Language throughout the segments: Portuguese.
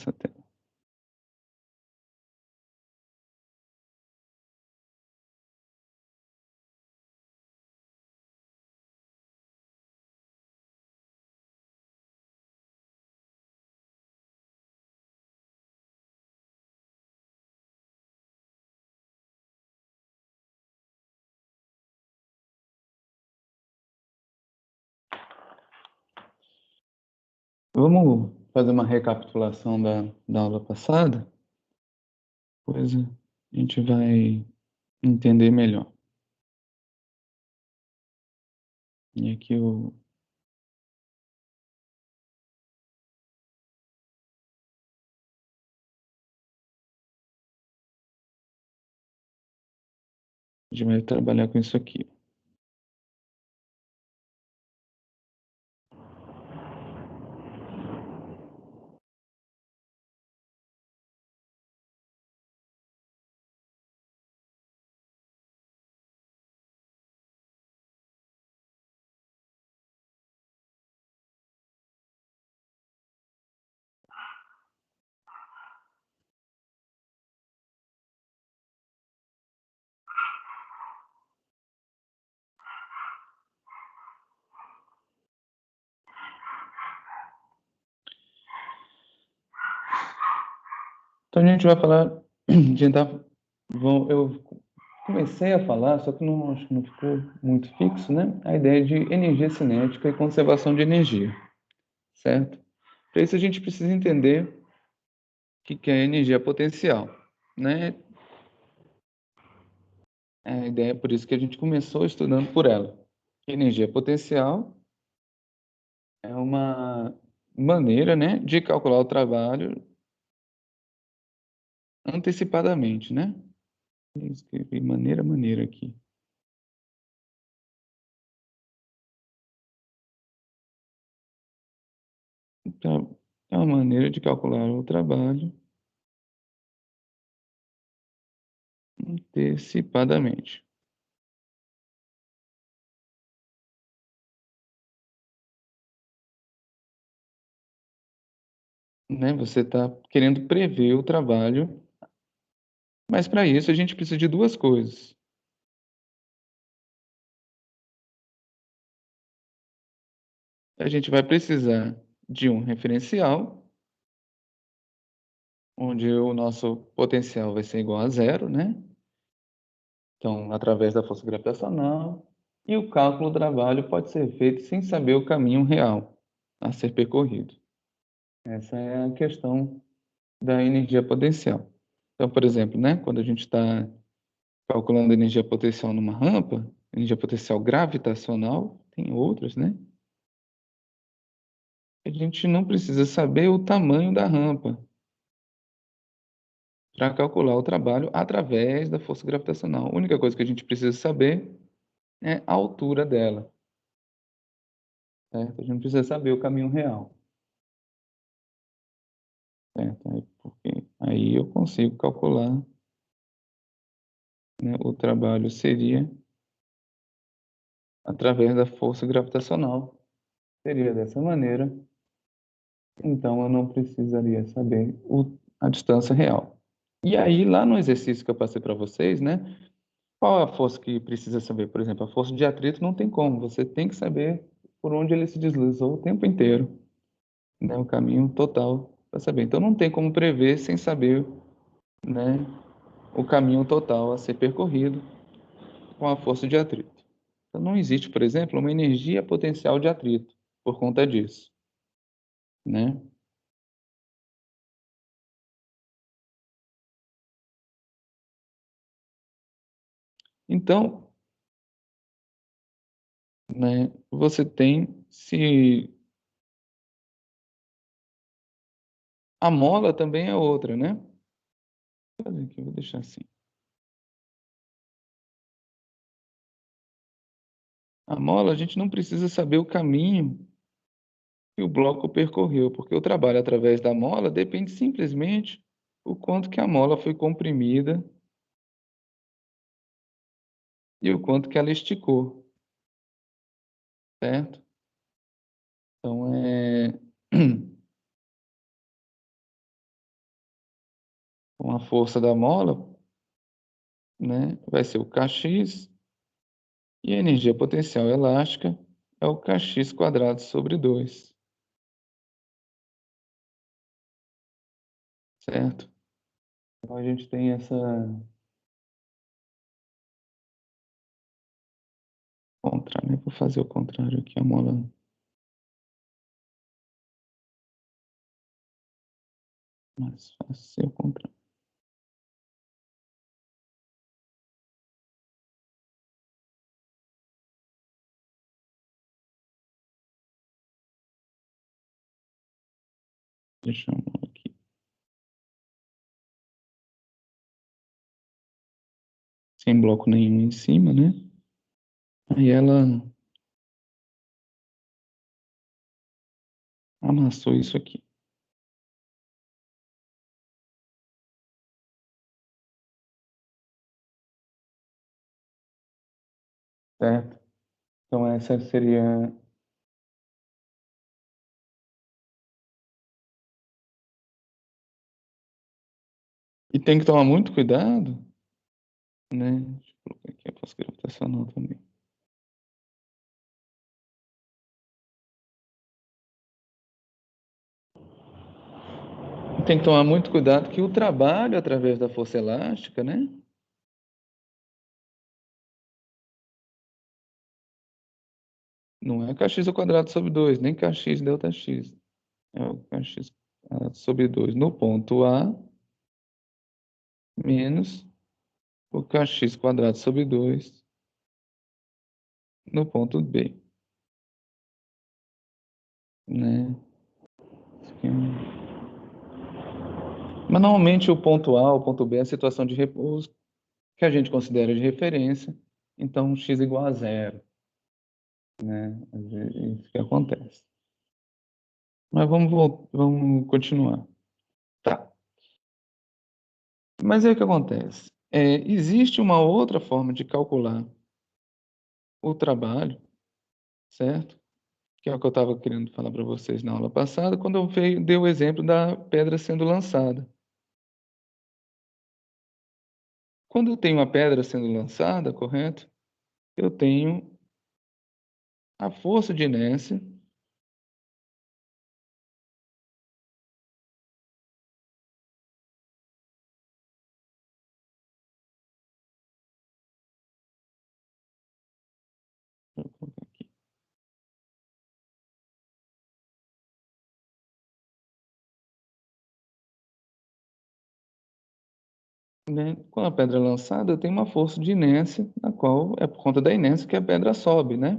essa tela. Vamos fazer uma recapitulação da aula passada? Depois a gente vai entender melhor. E aqui a gente vai trabalhar com isso aqui. Então a gente vai falar, eu comecei a falar, só que acho que não ficou muito fixo, né? A ideia de energia cinética e conservação de energia, certo? Para isso a gente precisa entender o que é energia potencial, né? A ideia é por isso que a gente começou estudando por ela. Energia potencial é uma maneira, né, de calcular o trabalho antecipadamente, né? Eu escrevi maneira aqui. Então, é uma maneira de calcular o trabalho antecipadamente. Né? Você está querendo prever o trabalho, mas para isso a gente precisa de duas coisas. A gente vai precisar de um referencial, onde o nosso potencial vai ser igual a zero, né? Então, através da força gravitacional, e o cálculo do trabalho pode ser feito sem saber o caminho real a ser percorrido. Essa é a questão da energia potencial. Então, por exemplo, né, quando a gente está calculando energia potencial numa rampa, energia potencial gravitacional, tem outras, né? A gente não precisa saber o tamanho da rampa para calcular o trabalho através da força gravitacional. A única coisa que a gente precisa saber é a altura dela, certo? A gente não precisa saber o caminho real, certo? Porque aí eu consigo calcular, né, o trabalho seria através da força gravitacional. Seria dessa maneira, então eu não precisaria saber a distância real. E aí, lá no exercício que eu passei para vocês, né? Qual a força que precisa saber? Por exemplo, a força de atrito não tem como. Você tem que saber por onde ele se deslizou o tempo inteiro, né? O caminho total para saber. Então, não tem como prever sem saber, né, o caminho total a ser percorrido com a força de atrito. Então, não existe, por exemplo, uma energia potencial de atrito por conta disso, né? Então, né, você tem se a mola também é outra, né? Vou fazer aqui, vou deixar assim. A mola, a gente não precisa saber o caminho que o bloco percorreu, porque o trabalho através da mola depende simplesmente o quanto que a mola foi comprimida e o quanto que ela esticou, certo? Então, com a força da mola, né, vai ser o Kx, e a energia potencial elástica é o Kx quadrado sobre 2, certo? Então a gente tem essa contrário, né? Vou fazer o contrário aqui, a mola. Mais fácil ser o contrário. Deixa eu aqui. Sem bloco nenhum em cima, né? Aí ela amassou isso aqui, certo? Então essa seria... E tem que tomar muito cuidado, né? Deixa eu colocar aqui a força gravitacional também. Tem que tomar muito cuidado que o trabalho através da força elástica, né? Não é kx ao quadrado sobre 2, nem kx delta x. É o kx quadrado sobre 2 no ponto A menos o kx quadrado sobre 2 no ponto B, né? Isso aqui Mas normalmente o ponto A, o ponto B é a situação de repouso que a gente considera de referência, então x igual a zero, né? Isso que acontece. Mas vamos continuar. Tá. Mas aí o que acontece? Existe uma outra forma de calcular o trabalho, certo? Que é o que eu estava querendo falar para vocês na aula passada, quando dei o exemplo da pedra sendo lançada. Quando eu tenho uma pedra sendo lançada, correto? Eu tenho a força de inércia, deixa eu colocar aqui, né? Com a pedra lançada, eu tenho uma força de inércia, na qual é por conta da inércia que a pedra sobe, né?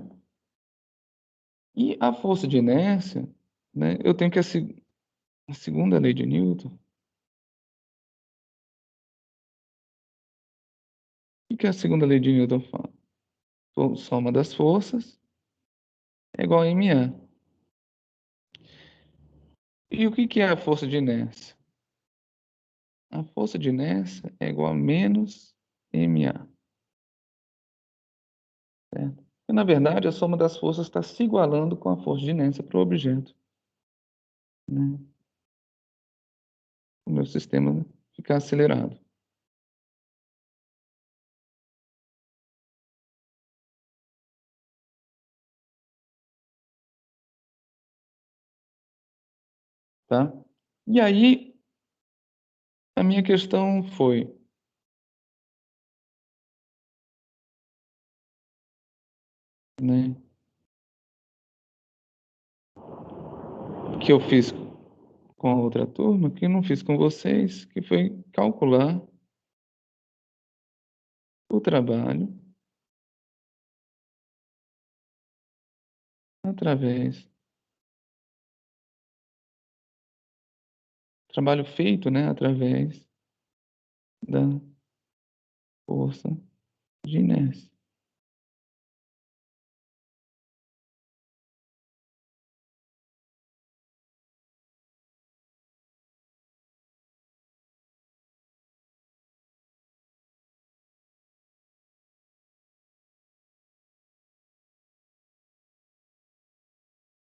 E a força de inércia, né? Eu tenho que a segunda lei de Newton. O que a segunda lei de Newton fala? Soma das forças é igual a ma. E o que é a força de inércia? A força de inércia é igual a menos ma, certo? E, na verdade, a soma das forças está se igualando com a força de inércia para o objeto, né? O meu sistema ficar acelerado. Tá? E aí, a minha questão foi, né, que eu fiz com a outra turma, que eu não fiz com vocês, que foi calcular o trabalho através, trabalho feito, né, através da força de inércia.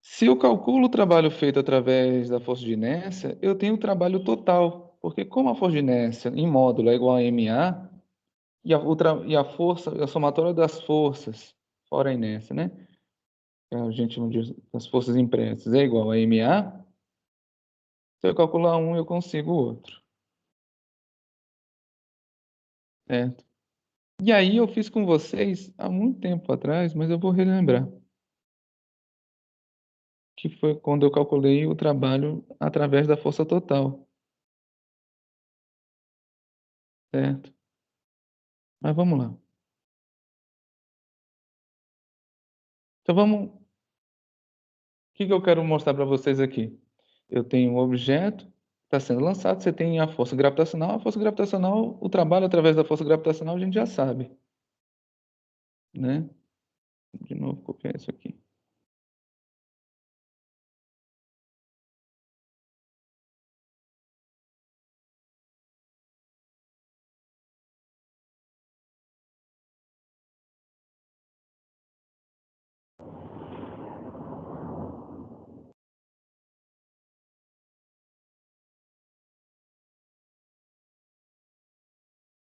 Se eu calculo o trabalho feito através da força de inércia, eu tenho o trabalho total. Porque como a força de inércia em módulo é igual a MA, e a força, a somatória das forças, fora a inércia, né? Que a gente chama das forças impressas, é igual a MA. Se eu calcular um, eu consigo o outro, certo? E aí eu fiz com vocês há muito tempo atrás, mas eu vou relembrar, que foi quando eu calculei o trabalho através da força total, certo? Mas vamos lá. Então vamos, o que que eu quero mostrar para vocês aqui? Eu tenho um objeto, está sendo lançado, você tem a força gravitacional, o trabalho através da força gravitacional a gente já sabe, né? De novo, copiar isso aqui.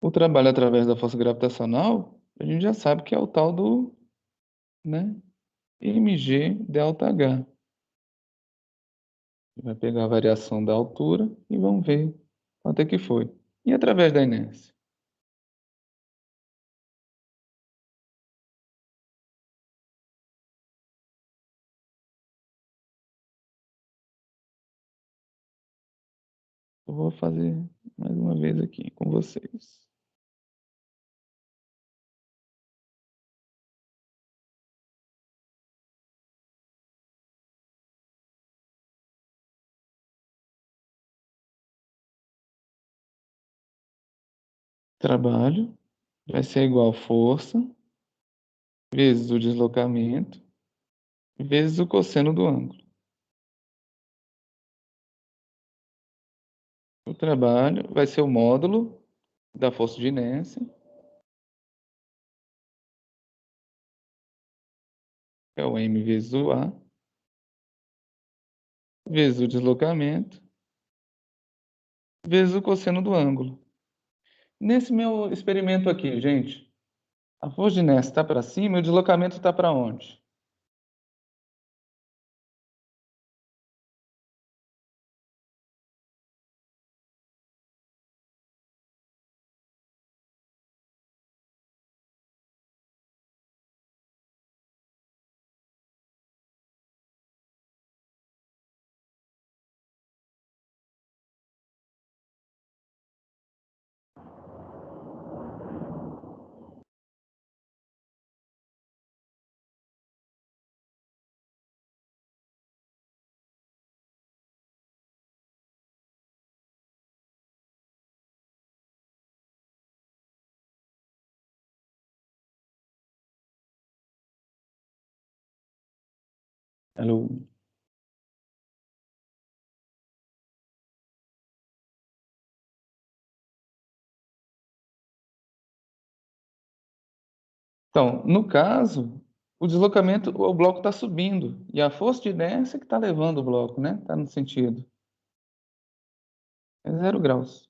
O trabalho através da força gravitacional, a gente já sabe que é o tal do, né, mg delta H. Vai pegar a variação da altura e vamos ver quanto é que foi. E através da inércia? Eu vou fazer mais uma vez aqui com vocês. Trabalho vai ser igual força vezes o deslocamento vezes o cosseno do ângulo. O trabalho vai ser o módulo da força de inércia, que é o m vezes o a, vezes o deslocamento, vezes o cosseno do ângulo. Nesse meu experimento aqui, gente, a força de inércia está para cima e o deslocamento está para onde? Alô? Então, no caso, o deslocamento, o bloco está subindo e a força de inércia que está levando o bloco, né? Está no sentido. É 0 graus.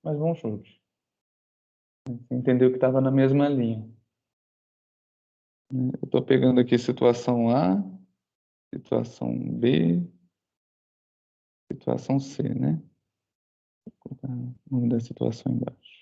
Mas bom chute. Você entendeu que estava na mesma linha, né? Eu estou pegando aqui situação A, situação B, situação C, né? Vou colocar o nome da situação embaixo.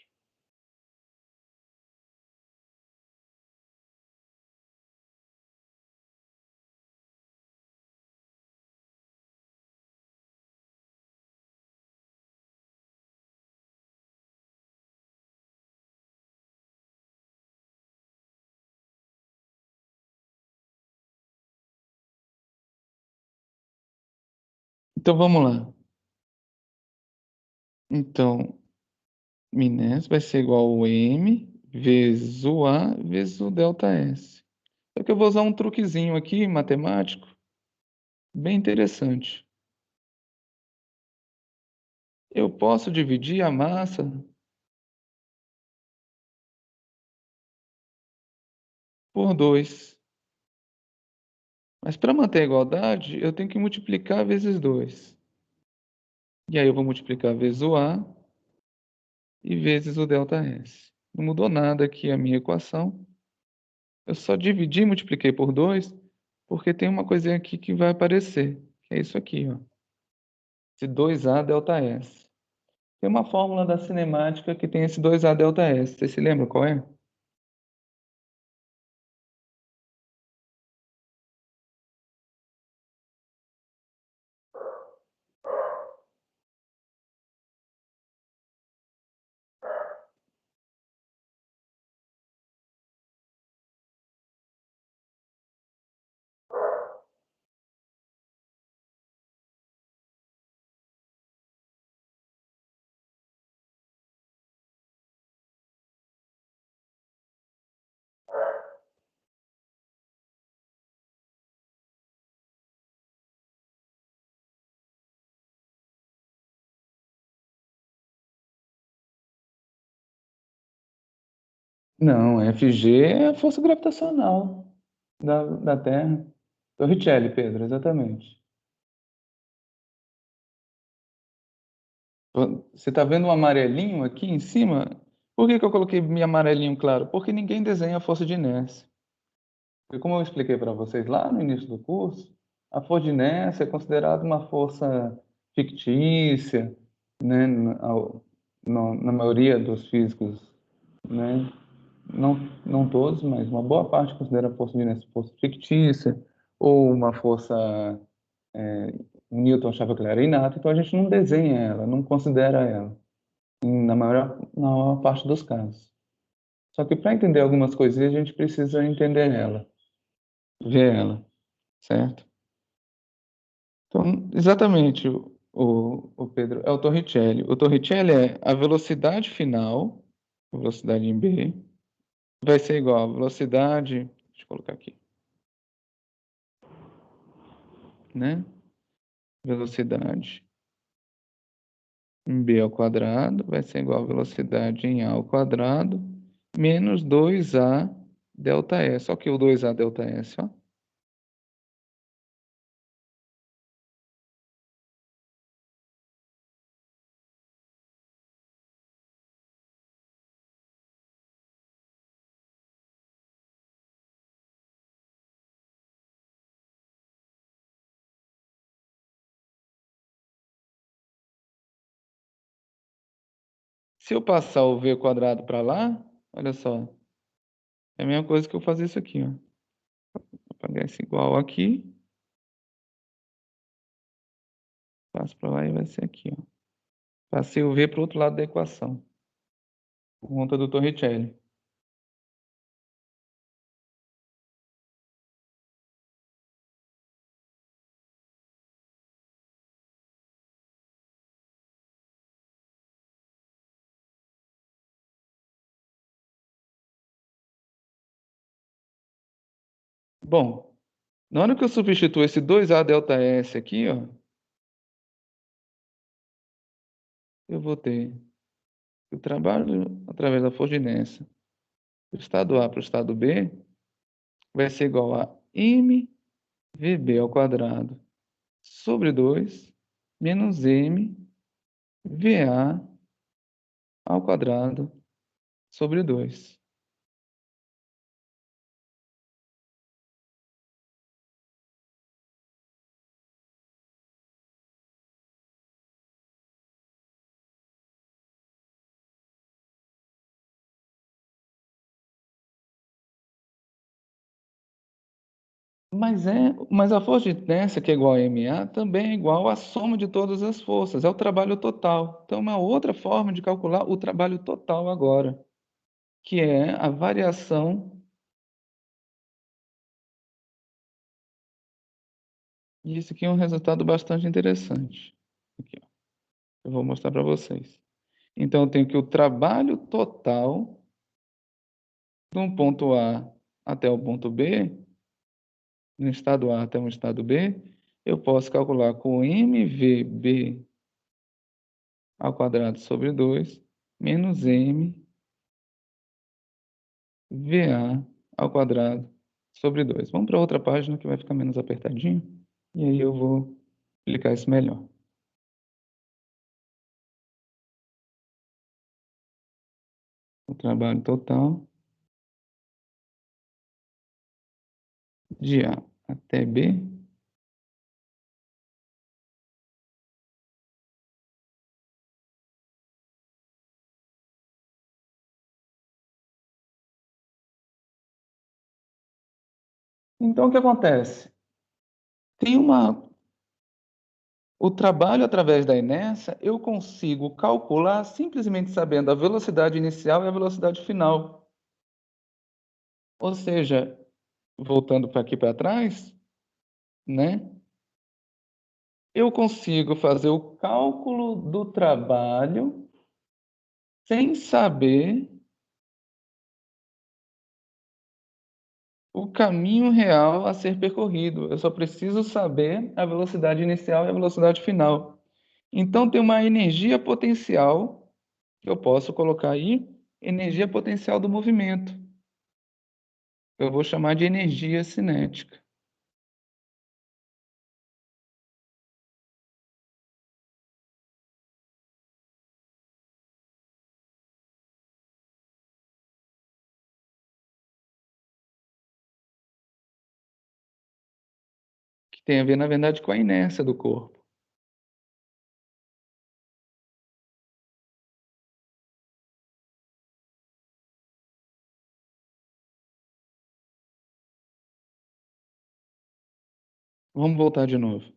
Então vamos lá. Então, Minas vai ser igual ao M vezes o A vezes o delta S. Só que eu vou usar um truquezinho aqui, matemático, bem interessante. Eu posso dividir a massa por 2. Mas para manter a igualdade, eu tenho que multiplicar vezes 2. E aí eu vou multiplicar vezes o A e vezes o ΔS. Não mudou nada aqui a minha equação. Eu só dividi e multipliquei por 2, porque tem uma coisinha aqui que vai aparecer, que é isso aqui, ó. Esse 2A ΔS. Tem uma fórmula da cinemática que tem esse 2A ΔS. Você se lembra qual é? Não, FG é a força gravitacional da Terra. Torricelli, Pedro, exatamente. Você está vendo um amarelinho aqui em cima? Por que que eu coloquei amarelinho claro? Porque ninguém desenha a força de inércia. E como eu expliquei para vocês lá no início do curso, a força de inércia é considerada uma força fictícia, né, na maioria dos físicos, né? Não, não todos, mas uma boa parte considera a força de inércia força fictícia ou uma força Newton achava que ela era inata, então a gente não desenha ela, não considera ela, na maior parte dos casos. Só que para entender algumas coisinhas, a gente precisa entender ela, ver ela, certo? Então, exatamente, o Pedro, é o Torricelli. O Torricelli é a velocidade final, a velocidade em B, vai ser igual a velocidade, deixa eu colocar aqui, né? Velocidade em B ao quadrado vai ser igual a velocidade em A ao quadrado menos 2A delta S. Só que o 2A delta S, ó. Se eu passar o V quadrado para lá, olha só, é a mesma coisa que eu fazer isso aqui, ó. Vou apagar esse igual aqui, passo para lá e vai ser aqui, ó. Passei o V para o outro lado da equação, por conta do Torricelli. Bom, na hora que eu substituo esse 2A delta S aqui, ó, eu vou ter o trabalho através da força de inércia do estado A para o estado B vai ser igual a mVb ao quadrado sobre 2 menos mVa ao quadrado sobre 2. Mas a força de inércia, que é igual a MA, também é igual à soma de todas as forças, é o trabalho total. Então, é uma outra forma de calcular o trabalho total agora, que é a variação. E isso aqui é um resultado bastante interessante. Aqui, ó. Eu vou mostrar para vocês. Então, eu tenho que o trabalho total de um ponto A até o ponto B, no estado A até o estado B, eu posso calcular com mVb ao quadrado sobre 2 menos mVa ao quadrado sobre 2. Vamos para outra página que vai ficar menos apertadinho. E aí eu vou explicar isso melhor. O trabalho total de A até B. Então, o que acontece? Tem o trabalho através da inércia, eu consigo calcular simplesmente sabendo a velocidade inicial e a velocidade final. Ou seja, voltando para aqui para trás, né? Eu consigo fazer o cálculo do trabalho sem saber o caminho real a ser percorrido. Eu só preciso saber a velocidade inicial e a velocidade final. Então, tem uma energia potencial, que eu posso colocar aí, energia potencial do movimento. Eu vou chamar de energia cinética. Que tem a ver, na verdade, com a inércia do corpo. Vamos voltar de novo.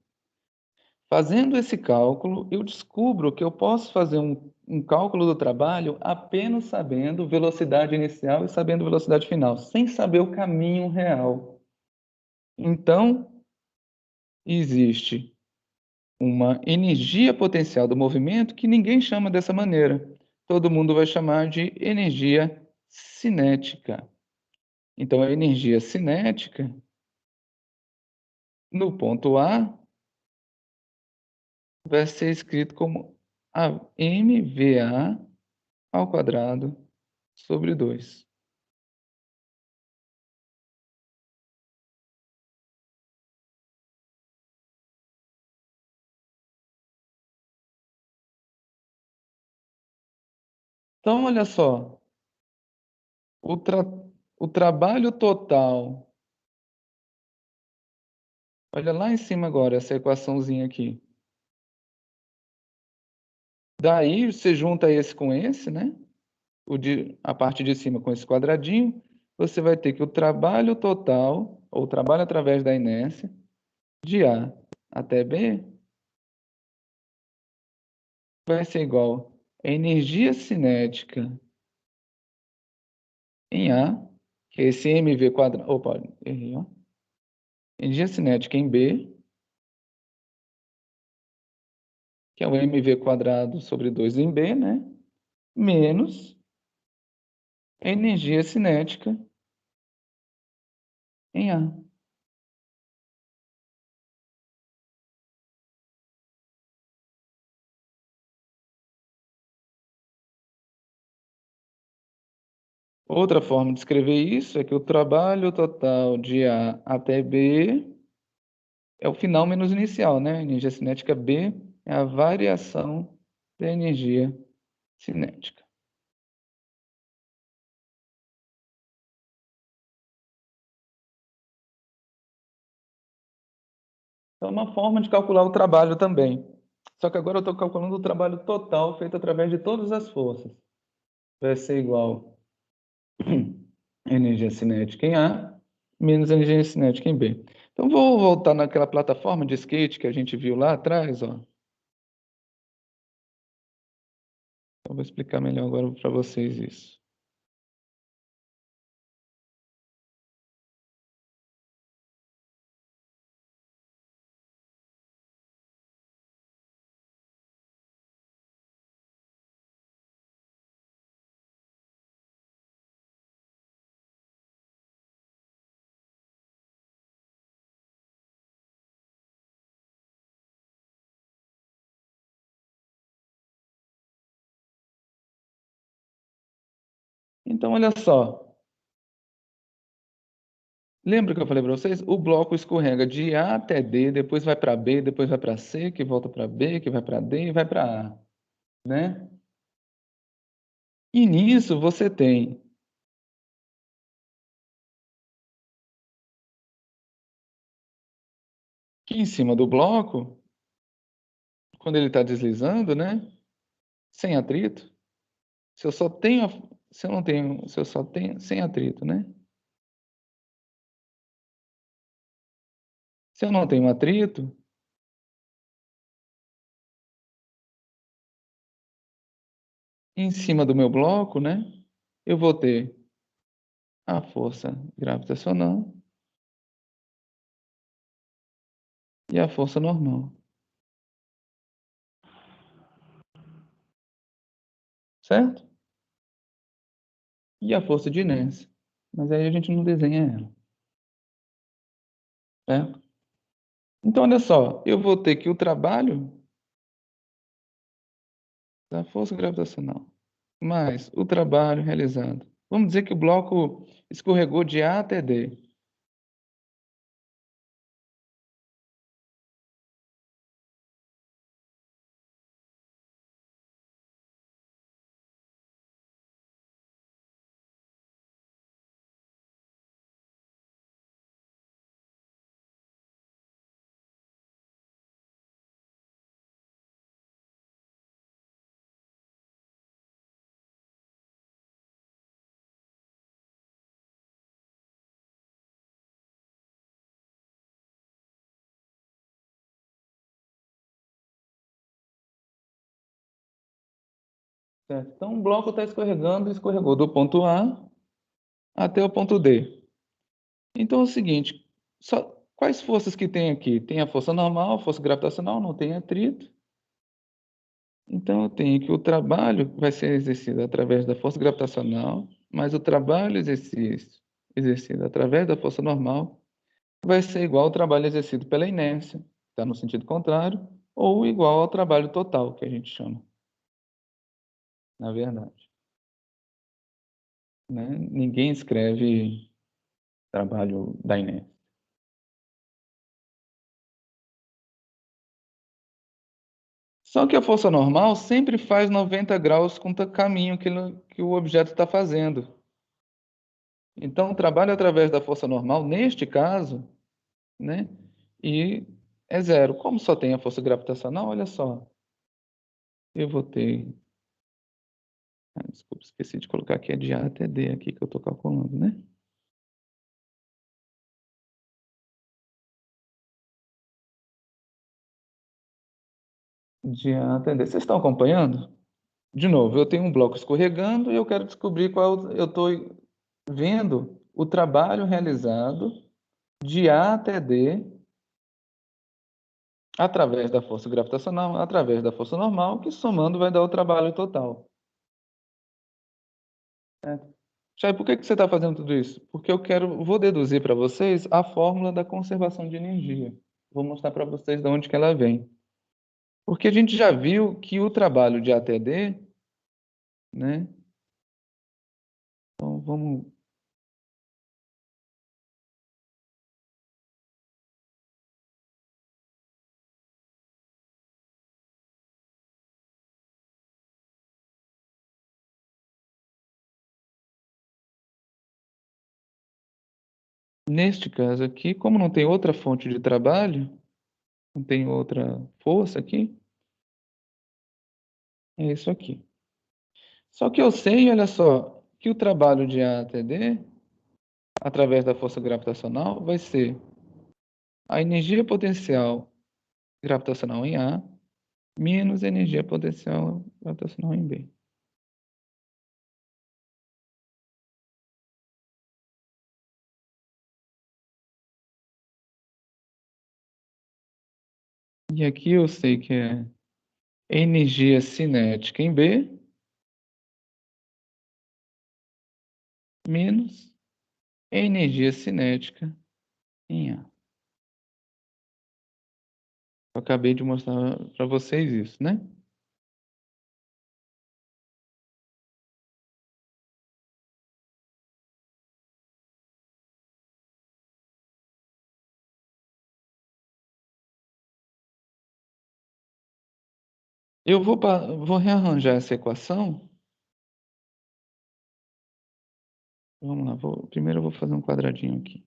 Fazendo esse cálculo, eu descubro que eu posso fazer um cálculo do trabalho apenas sabendo velocidade inicial e sabendo velocidade final, sem saber o caminho real. Então, existe uma energia potencial do movimento que ninguém chama dessa maneira. Todo mundo vai chamar de energia cinética. Então, a energia cinética, no ponto A, vai ser escrito como a mva ao quadrado sobre 2. Então, olha só, o, tra o trabalho total, olha lá em cima agora, essa equaçãozinha aqui. Daí, você junta esse com esse, né? A parte de cima com esse quadradinho, você vai ter que o trabalho total, ou trabalho através da inércia, de A até B, vai ser igual a energia cinética em A, que é esse mv quadrado, opa, errei, ó. Energia cinética em B, que é o mv quadrado sobre 2 em B, né? Menos energia cinética em A. Outra forma de escrever isso é que o trabalho total de A até B é o final menos inicial, né? Energia cinética B é a variação da energia cinética. Então, é uma forma de calcular o trabalho também. Só que agora eu estou calculando o trabalho total feito através de todas as forças. Vai ser igual a energia cinética em A menos energia cinética em B. Então, vou voltar naquela plataforma de skate que a gente viu lá atrás, ó. Eu vou explicar melhor agora para vocês isso. Então, olha só. Lembra que eu falei para vocês? O bloco escorrega de A até D, depois vai para B, depois vai para C, que volta para B, que vai para D e vai para A, né? E nisso você tem que em cima do bloco, quando ele está deslizando, né? Sem atrito, se eu só tenho, se eu não tenho, se eu só tenho sem atrito, né? Se eu não tenho atrito, em cima do meu bloco, né? Eu vou ter a força gravitacional e a força normal, certo? E a força de inércia. Mas aí a gente não desenha ela, certo? Então, olha só, eu vou ter que o trabalho da força gravitacional mais o trabalho realizado. Vamos dizer que o bloco escorregou de A até D. Certo? Então, o bloco está escorregando, escorregou do ponto A até o ponto D. Então, é o seguinte, quais forças que tem aqui? Tem a força normal, força gravitacional, não tem atrito. Então, eu tenho que o trabalho vai ser exercido através da força gravitacional, mas o trabalho exercido através da força normal vai ser igual ao trabalho exercido pela inércia, está no sentido contrário, ou igual ao trabalho total, que a gente chama, na verdade. Né? Ninguém escreve trabalho da inércia. Só que a força normal sempre faz 90 graus com o caminho que o objeto está fazendo. Então, o trabalho através da força normal, neste caso, né, e é zero. Como só tem a força gravitacional, olha só, eu vou ter. Desculpa, esqueci de colocar aqui, é de A até D aqui que eu estou calculando, né? De A até D. Vocês estão acompanhando? De novo, eu tenho um bloco escorregando e eu quero descobrir qual eu estou vendo o trabalho realizado de A até D através da força gravitacional, através da força normal, que somando vai dar o trabalho total. Certo? Chay, por que que você está fazendo tudo isso? Porque vou deduzir para vocês a fórmula da conservação de energia. Vou mostrar para vocês de onde que ela vem. Porque a gente já viu que o trabalho de A até D, né? Então vamos. Neste caso aqui, como não tem outra fonte de trabalho, não tem outra força aqui, é isso aqui. Só que eu sei, olha só, que o trabalho de A até D, através da força gravitacional, vai ser a energia potencial gravitacional em A menos a energia potencial gravitacional em B. E aqui eu sei que é energia cinética em B menos energia cinética em A. Eu acabei de mostrar para vocês isso, né? vou rearranjar essa equação. Vamos lá, primeiro eu vou fazer um quadradinho aqui.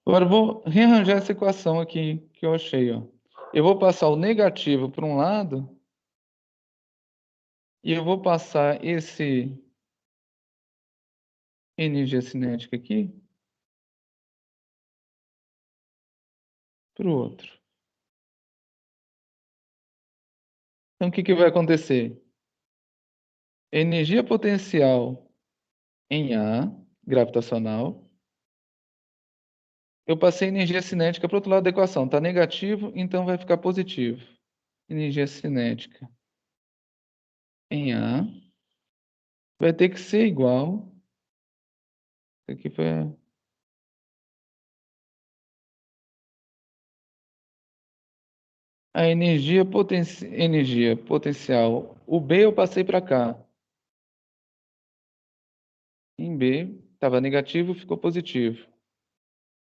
Agora eu vou rearranjar essa equação aqui que eu achei, ó. Eu vou passar o negativo para um lado e eu vou passar esse energia cinética aqui para o outro. Então, o que que vai acontecer? Energia potencial em A, gravitacional. Eu passei energia cinética para o outro lado da equação. Está negativo, então vai ficar positivo. Energia cinética em A vai ter que ser igual. Isso aqui foi a energia potencial. O B eu passei para cá. Em B estava negativo, ficou positivo.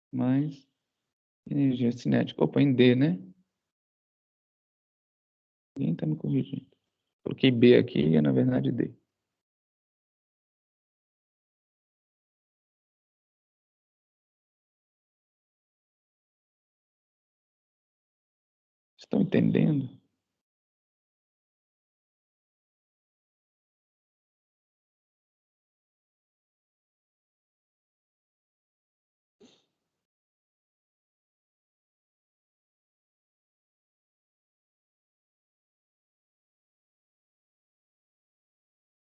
Mais energia cinética. Opa, em D, né? Ninguém está me corrigindo. Coloquei B aqui e é na verdade D. Estão entendendo?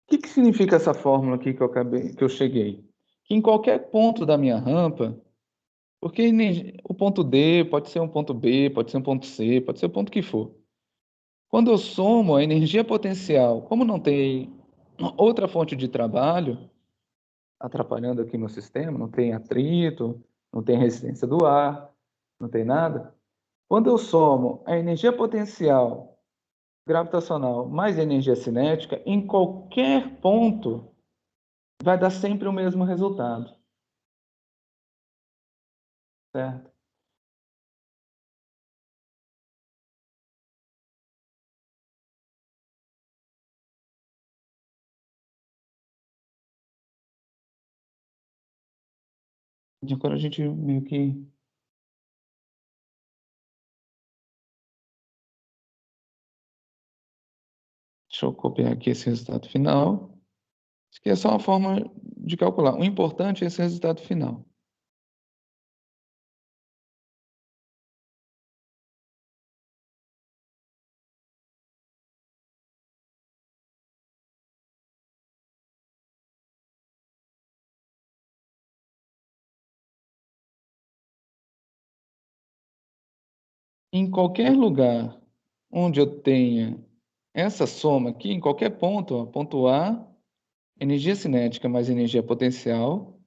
O que que significa essa fórmula aqui que eu cheguei? Que em qualquer ponto da minha rampa, porque o ponto D pode ser um ponto B, pode ser um ponto C, pode ser o ponto que for. Quando eu somo a energia potencial, como não tem outra fonte de trabalho atrapalhando aqui meu sistema, não tem atrito, não tem resistência do ar, não tem nada. Quando eu somo a energia potencial gravitacional mais energia cinética, em qualquer ponto vai dar sempre o mesmo resultado, certo? E agora a gente meio que... Deixa eu copiar aqui esse resultado final. Isso aqui é só uma forma de calcular. O importante é esse resultado final. Em qualquer lugar onde eu tenha essa soma aqui, em qualquer ponto, ó, ponto A, energia cinética mais energia potencial,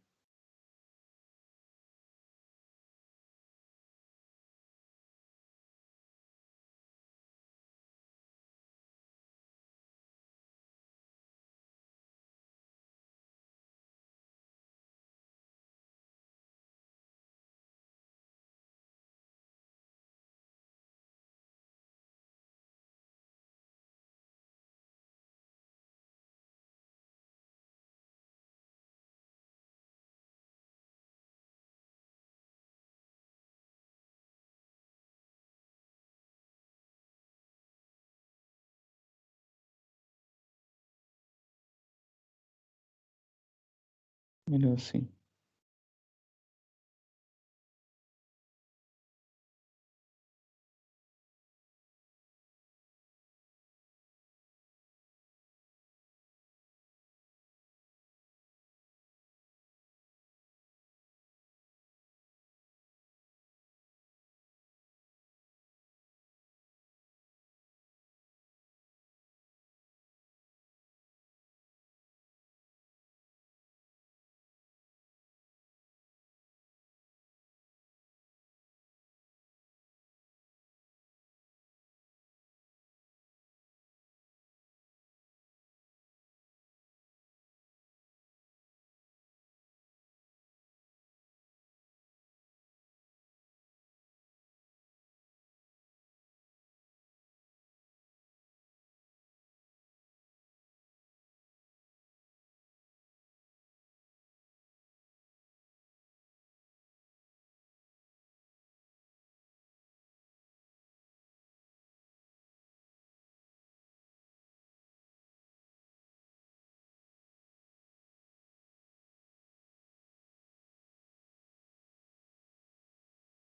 melhor assim.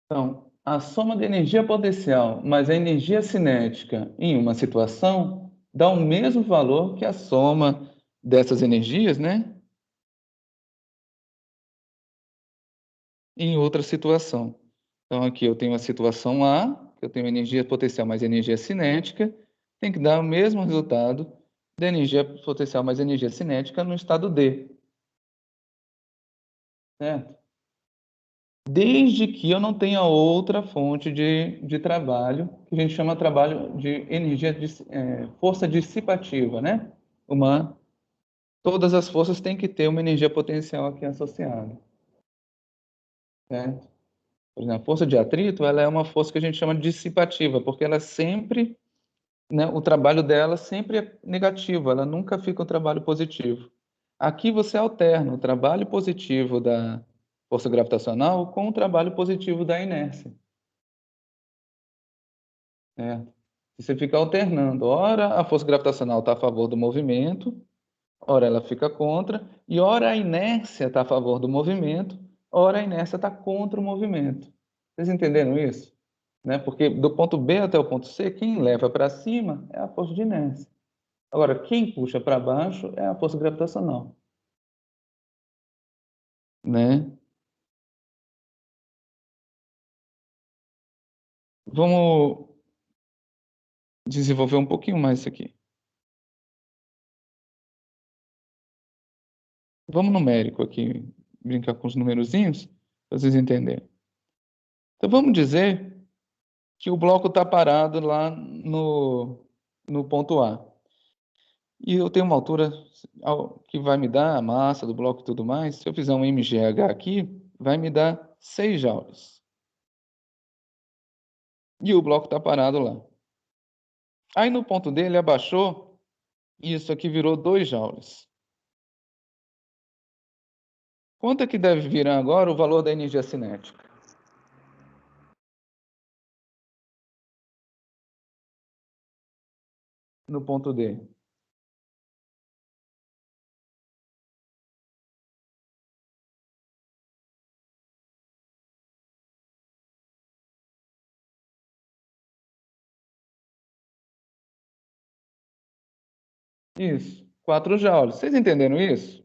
Então, a soma de energia potencial mais a energia cinética em uma situação dá o mesmo valor que a soma dessas energias, né, em outra situação. Então, aqui eu tenho a situação A, que eu tenho energia potencial mais energia cinética, tem que dar o mesmo resultado da energia potencial mais energia cinética no estado D, certo? Desde que eu não tenha outra fonte de trabalho, que a gente chama trabalho de energia de força dissipativa, né? Uma, todas as forças têm que ter uma energia potencial aqui associada, certo? Por exemplo, a força de atrito, ela é uma força que a gente chama de dissipativa, porque ela sempre, né, o trabalho dela sempre é negativo, ela nunca fica um trabalho positivo. Aqui você alterna o trabalho positivo da força gravitacional com o trabalho positivo da inércia. Certo? Você fica alternando. Ora a força gravitacional está a favor do movimento, ora ela fica contra, e ora a inércia está a favor do movimento, ora a inércia está contra o movimento. Vocês entenderam isso? Né? Porque do ponto B até o ponto C, quem leva para cima é a força de inércia. Agora, quem puxa para baixo é a força gravitacional. Né? Vamos desenvolver um pouquinho mais isso aqui. Vamos numérico aqui, brincar com os numerozinhos, para vocês entenderem. Então, vamos dizer que o bloco está parado lá no ponto A. E eu tenho uma altura que vai me dar a massa do bloco e tudo mais. Se eu fizer um mgh aqui, vai me dar 6 joules. E o bloco está parado lá. Aí no ponto D ele abaixou e isso aqui virou 2 joules. Quanto é que deve virar agora o valor da energia cinética? No ponto D. Isso, 4 joules. Vocês entenderam isso?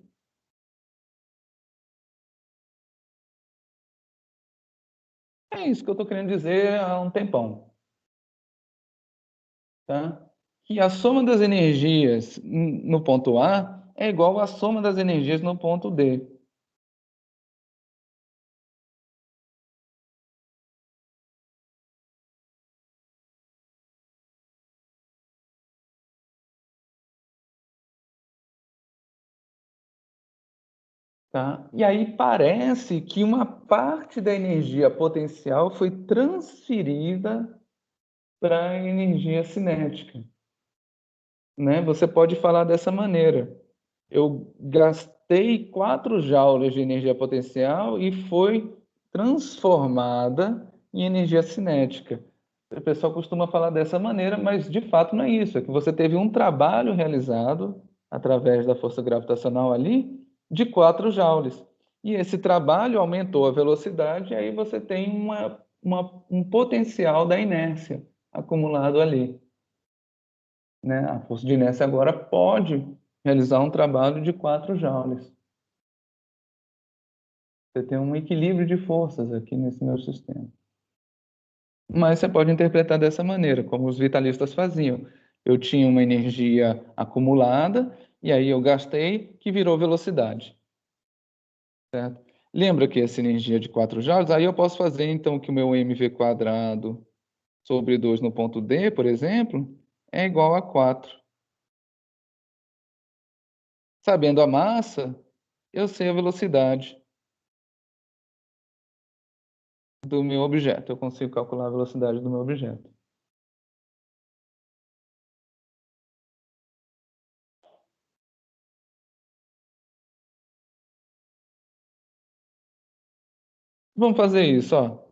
É isso que eu estou querendo dizer há um tempão. Tá? Que a soma das energias no ponto A é igual à soma das energias no ponto D. Tá? E aí parece que uma parte da energia potencial foi transferida para a energia cinética, né? Você pode falar dessa maneira. Eu gastei 4 joules de energia potencial e foi transformada em energia cinética. O pessoal costuma falar dessa maneira, mas de fato não é isso. É que você teve um trabalho realizado através da força gravitacional ali de 4 joules. E esse trabalho aumentou a velocidade, e aí você tem um potencial da inércia acumulado ali, né? A força de inércia agora pode realizar um trabalho de 4 joules. Você tem um equilíbrio de forças aqui nesse meu sistema. Mas você pode interpretar dessa maneira, como os vitalistas faziam. Eu tinha uma energia acumulada e aí eu gastei, que virou velocidade. Certo? Lembra que essa energia de 4 joules, aí eu posso fazer então que o meu mv quadrado sobre 2 no ponto D, por exemplo, é igual a 4. Sabendo a massa, eu sei a velocidade do meu objeto. Eu consigo calcular a velocidade do meu objeto. Vamos fazer isso, ó.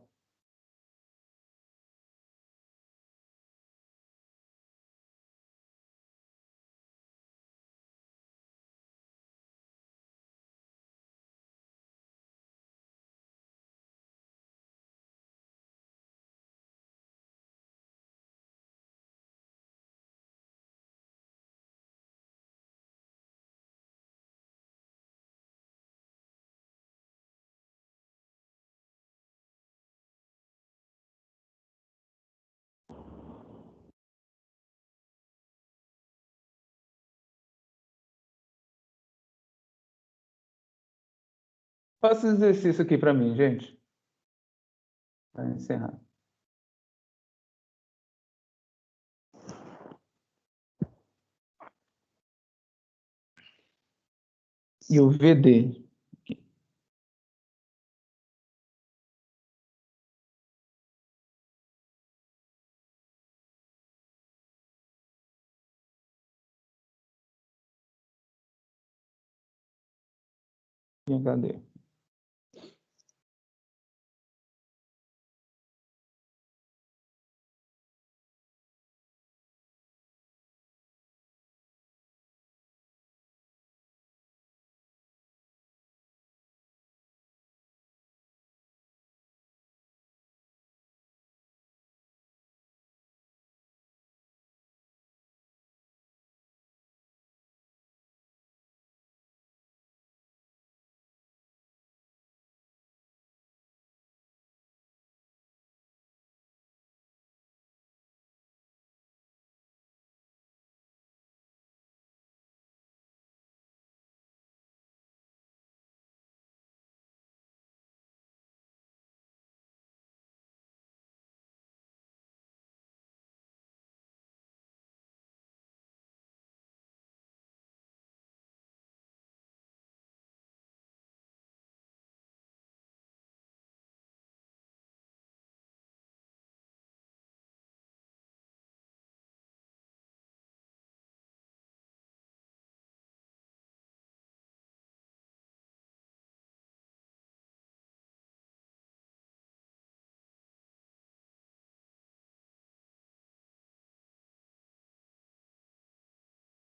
Faça esse exercício aqui para mim, gente, para encerrar. E o VD? E HD?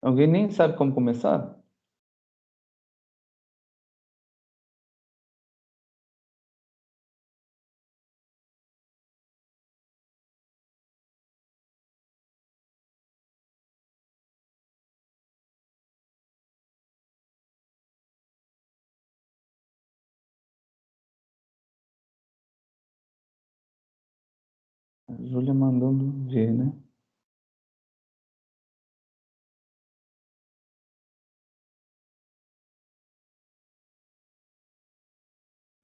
Alguém nem sabe como começar? A Júlia mandando ver, né?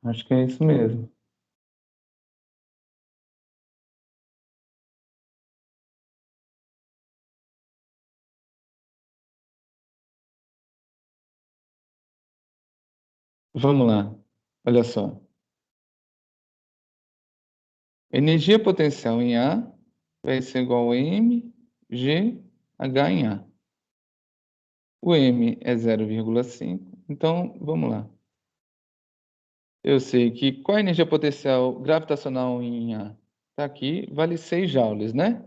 Acho que é isso mesmo. Vamos lá. Olha só. Energia potencial em A vai ser igual a mg H em A. O M é 0,5. Então, vamos lá. Eu sei que qual a energia potencial gravitacional em A? Está aqui, vale 6 joules, né?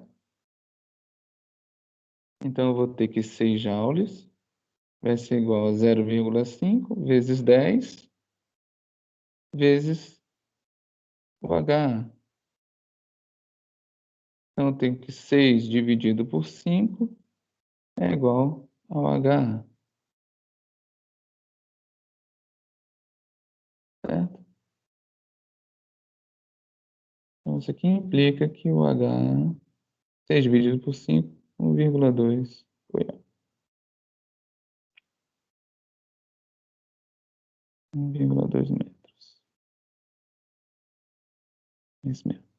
Então, eu vou ter que 6 joules vai ser igual a 0,5 vezes 10 vezes o H. Então, eu tenho que 6 dividido por 5 é igual ao H, certo? Então, isso aqui implica que o H, 6 dividido por 5, 1,2. Foi 1,2 metros. Isso mesmo.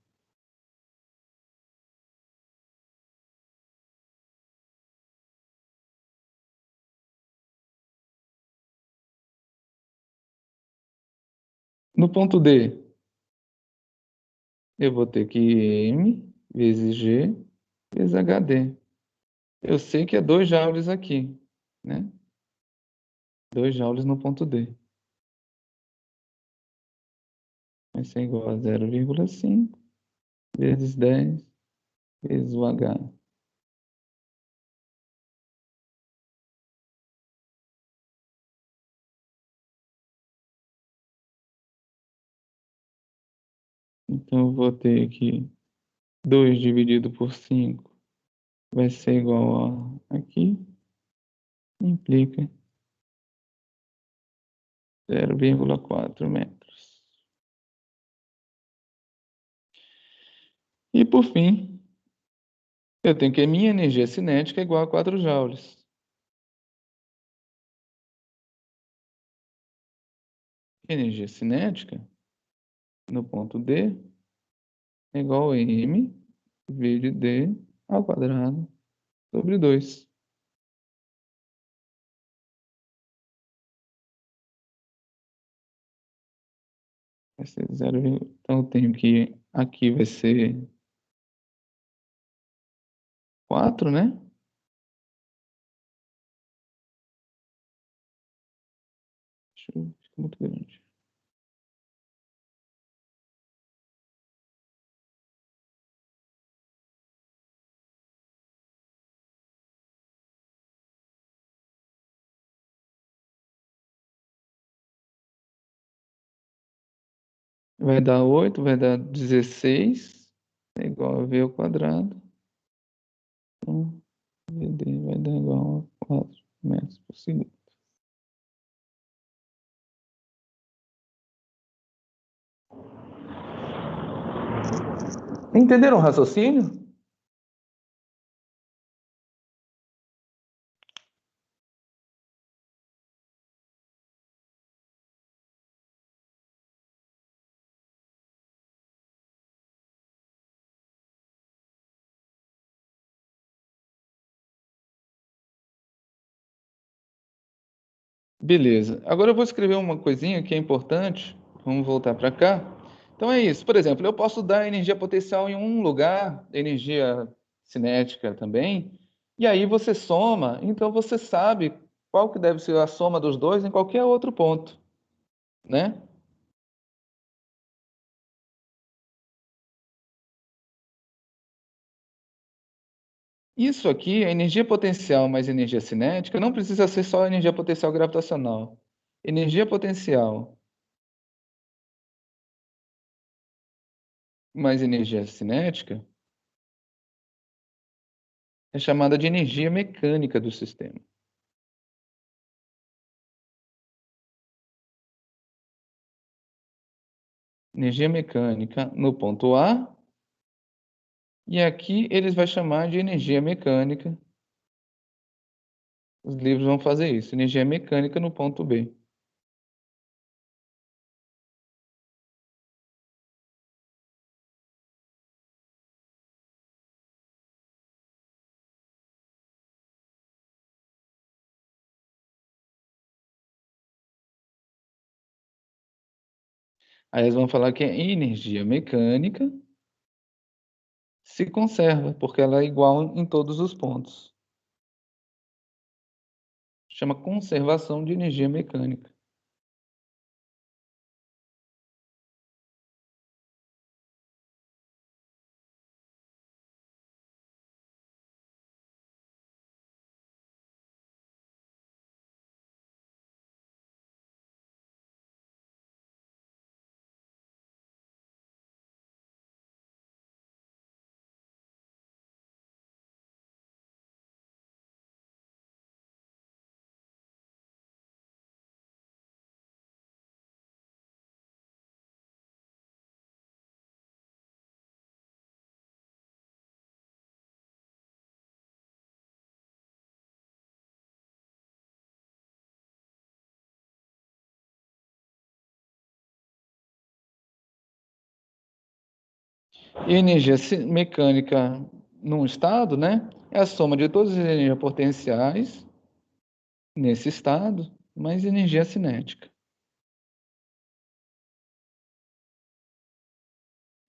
No ponto D, eu vou ter que M vezes G vezes HD. Eu sei que é 2 joules aqui, né? 2 joules no ponto D. Vai ser igual a 0,5 vezes 10 vezes o H. Então, eu vou ter que 2 dividido por 5 vai ser igual a aqui, implica 0,4 metros. E, por fim, eu tenho que a minha energia cinética é igual a 4 joules. energia cinética no ponto D é igual a m v de d ao quadrado sobre 2. Vai ser 0, então eu tenho que aqui vai ser 4, né? Fica muito grande. Vai dar 8, vai dar 16, é igual a v ao quadrado. Então, VD vai dar igual a 4 metros por segundo. Entenderam o raciocínio? Beleza. Agora eu vou escrever uma coisinha que é importante. Vamos voltar para cá. Então é isso. Por exemplo, eu posso dar energia potencial em um lugar, energia cinética também, e aí você soma, então você sabe qual que deve ser a soma dos dois em qualquer outro ponto, né? Isso aqui, a energia potencial mais energia cinética, não precisa ser só energia potencial gravitacional. Energia potencial mais energia cinética é chamada de energia mecânica do sistema. Energia mecânica no ponto A, e aqui eles vão chamar de energia mecânica. Os livros vão fazer isso, energia mecânica no ponto B. Aí eles vão falar que a energia mecânica se conserva, porque ela é igual em todos os pontos. Chama conservação de energia mecânica. E a energia mecânica num estado, né, é a soma de todas as energias potenciais nesse estado, mais energia cinética,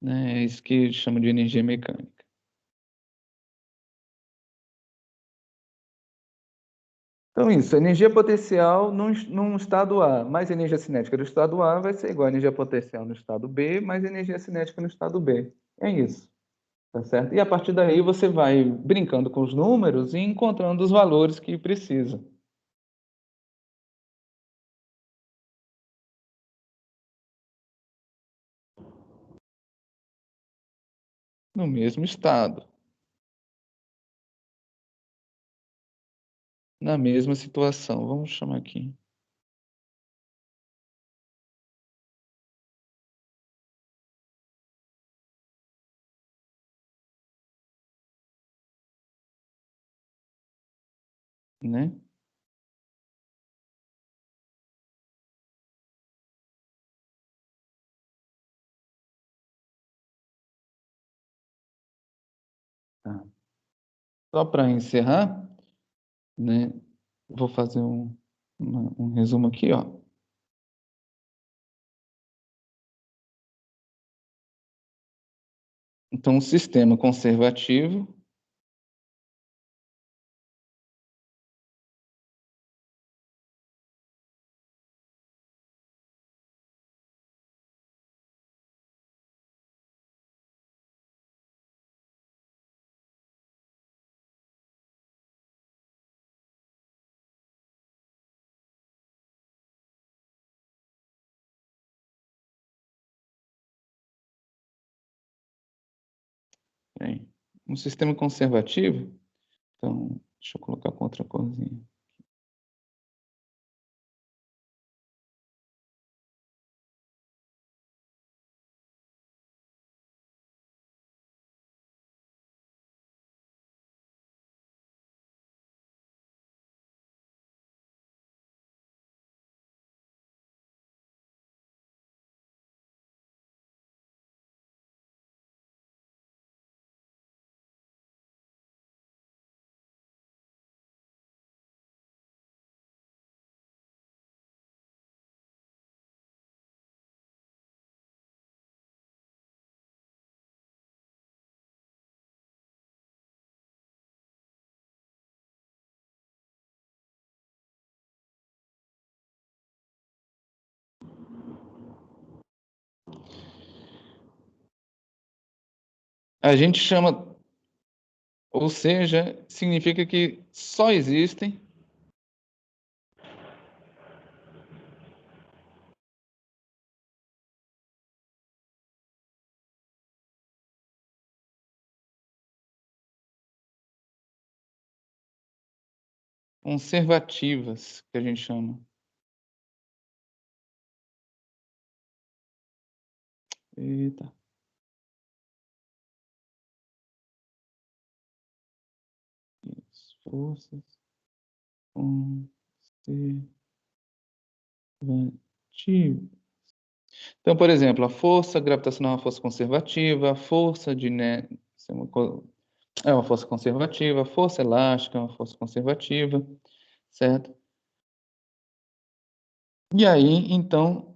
né? É isso que chama de energia mecânica. Então, isso, energia potencial num estado A, mais energia cinética do estado A vai ser igual a energia potencial no estado B, mais energia cinética no estado B. É isso, tá certo? E a partir daí você vai brincando com os números e encontrando os valores que precisa. No mesmo estado, na mesma situação. Vamos chamar aqui, né? Tá. Só para encerrar, né? Vou fazer um resumo aqui, ó. Então, o sistema conservativo, hein? Um sistema conservativo, então, deixa eu colocar com outra corzinha. A gente chama, ou seja, significa que só existem conservativas, que a gente chama. Eita. Isso. Forças conservativas. Então, por exemplo, a força gravitacional é uma força conservativa, a força de isso é uma força conservativa, a força elástica é uma força conservativa, certo? E aí, então,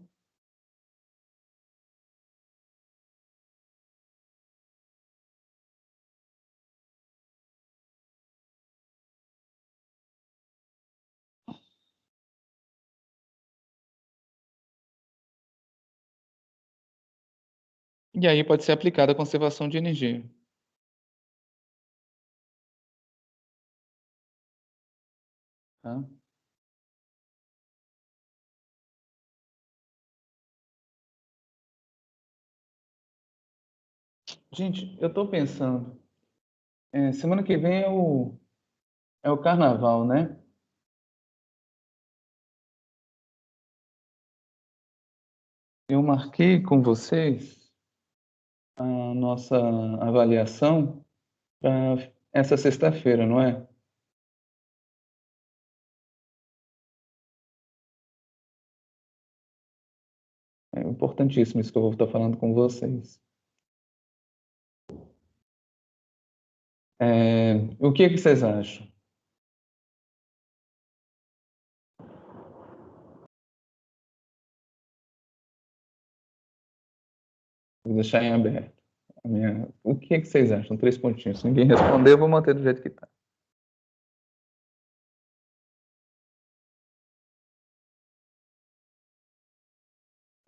e aí pode ser aplicada a conservação de energia, tá? Gente, eu estou pensando, semana que vem é o carnaval, né? Eu marquei com vocês a nossa avaliação para essa sexta-feira, não é? É importantíssimo isso que eu vou estar falando com vocês. O que que vocês acham? Vou deixar em aberto. O que que vocês acham? 3 pontinhos. Se ninguém responder, eu vou manter do jeito que está.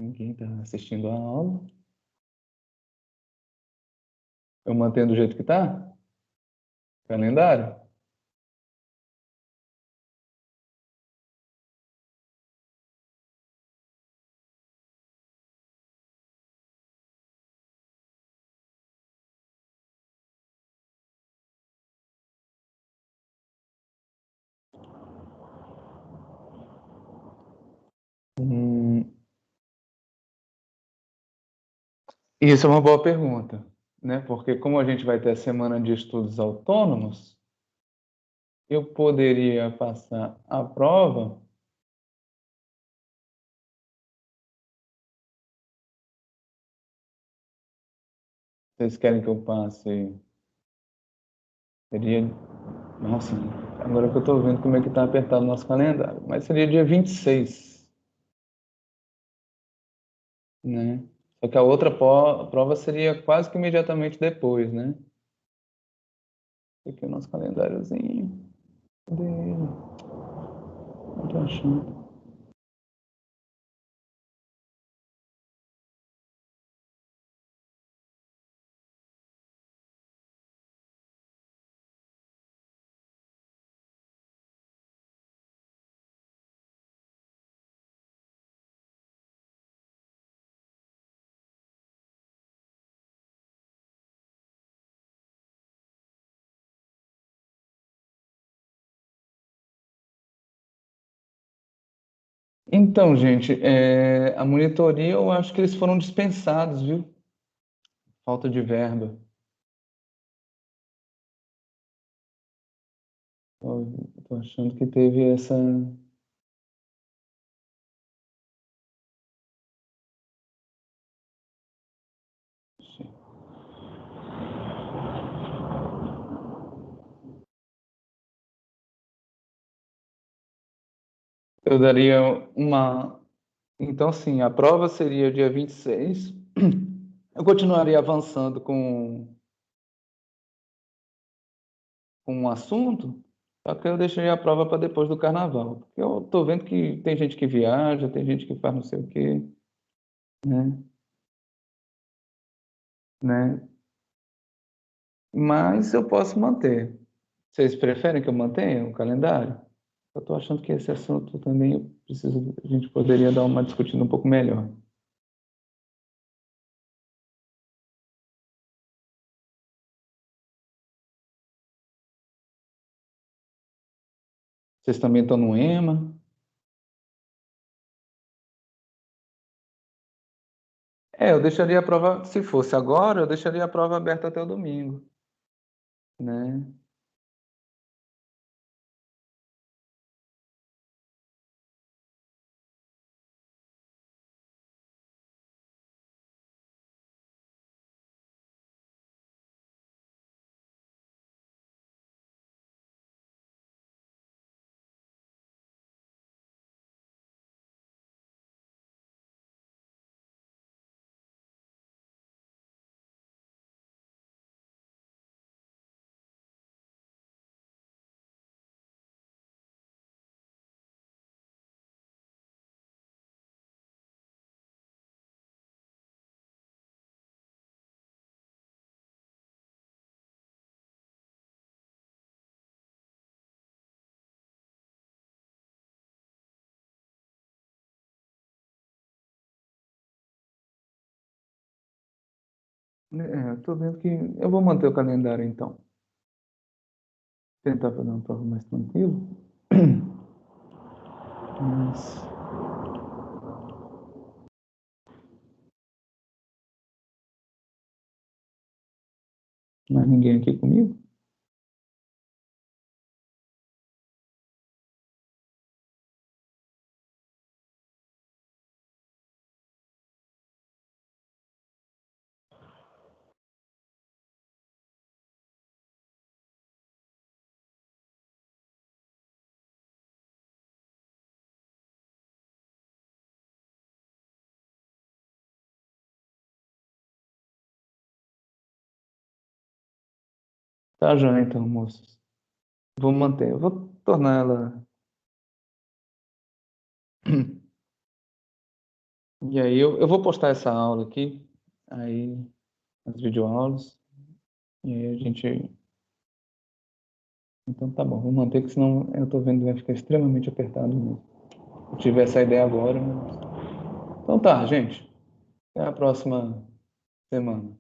Ninguém está assistindo a aula. Eu mantenho do jeito que está? Calendário? Hum, isso é uma boa pergunta, né? Porque como a gente vai ter a semana de estudos autônomos, eu poderia passar a prova. Vocês querem que eu passe? Seria, nossa, agora que eu tô vendo como é que tá apertado o nosso calendário, mas seria dia 26, né? Só que a outra prova seria quase que imediatamente depois, né? Aqui o nosso calendáriozinho. Cadê ele? Não tô achando. Então, gente, a monitoria eu acho que eles foram dispensados, viu? Falta de verba. Tô achando que teve essa. Eu daria uma. Então, sim, a prova seria dia 26. Eu continuaria avançando com um assunto, só que eu deixaria a prova para depois do carnaval. Porque eu tô vendo que tem gente que viaja, tem gente que faz não sei o quê, né? Né? Mas eu posso manter. Vocês preferem que eu mantenha o calendário? Eu estou achando que esse assunto também a gente poderia dar uma discutida um pouco melhor. Vocês também estão no EMA? Eu deixaria a prova, se fosse agora, eu deixaria a prova aberta até o domingo, né? Estou vendo que eu vou manter o calendário então. Tentar fazer uma prova mais tranquila. Mas, mais ninguém aqui comigo? Tá já então, moços. Vou manter. Eu vou tornar ela. E aí eu vou postar essa aula aqui, aí as videoaulas, e aí a gente. Então tá bom, vou manter, porque senão eu tô vendo que vai ficar extremamente apertado mesmo. Eu tive essa ideia agora, mas... Então tá, gente. Até a próxima semana.